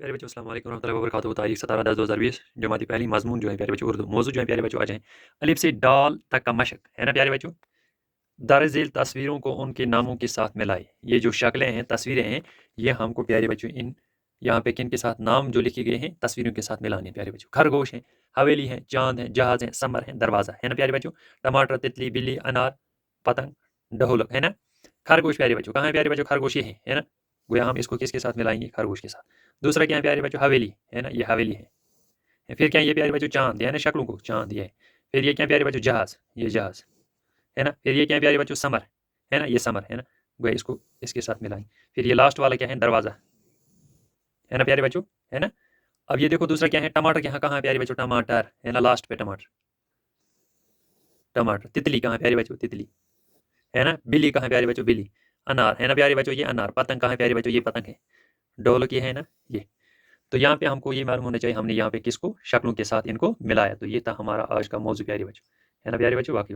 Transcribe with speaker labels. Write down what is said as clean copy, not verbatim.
Speaker 1: प्यारे बच्चों अस्सलाम वालेकुम रहमतुल्लाहि व बरकातहू। तारीख 17/10/2020 जमाती पहली मजमून जो है प्यारे बच्चों उर्दू। मौजूद जो है प्यारे बच्चों आ जाएं अलिफ से डाल तक का मशक है ना प्यारे बच्चों। दरअसल तस्वीरों को उनके नामों के साथ मिलाए। ये जो शक्लें हैं तस्वीरें हैं ये हमको प्यारे बच्चों इन यहाँ पे किन के साथ नाम जो लिखे गए हैं तस्वीरों के साथ मिलाने हैं प्यारे बच्चों। खरगोश है, हवेली है, चांद है, जहाज है, समर है, दरवाजा है ना प्यारे बच्चों। टमाटर, तितली, बिल्ली, अनार, पतंग, ढोलक है ना। खरगोश प्यारे बच्चों कहाँ है प्यारे बच्चों, खरगोश ये है ना। गोया हम इसको किसके साथ मिलाएंगे, खरगोश के साथ। दूसरा क्या है प्यारे बच्चों, हवेली है ना, ये हवेली है। फिर क्या है ये प्यारे बच्चों, चांद है ना, शक्लों को चांद ये है। फिर ये क्या है प्यारे बच्चों, जहाज, ये जहाज है ना। फिर ये क्या है प्यारे बच्चों, समर है ना, ये समर है ना। गोया इसको इसके साथ मिलाएं। फिर ये लास्ट वाला क्या है, दरवाजा है ना प्यारे बच्चों, है ना। अब ये देखो दूसरा क्या है, टमाटर यहाँ कहाँ है प्यारे बच्चों, टमाटर है ना, लास्ट पे टमाटर। टमाटर, तितली कहाँ है प्यारे बच्चों, तितली है ना। बिल्ली कहाँ है प्यारे बच्चों, बिल्ली। अनार है ना प्यारे बच्चों, ये अनार। पतंग कहाँ है प्यारे बच्चों, ये पतंग है। ढोलक ये है ना, ये। तो यहाँ पे हमको ये मालूम होना चाहिए हमने यहाँ पे किसको शक्लों के साथ इनको मिलाया। तो ये था हमारा आज का मौजू प्यारे बच्चों, है ना प्यारे बच्चों। बाकी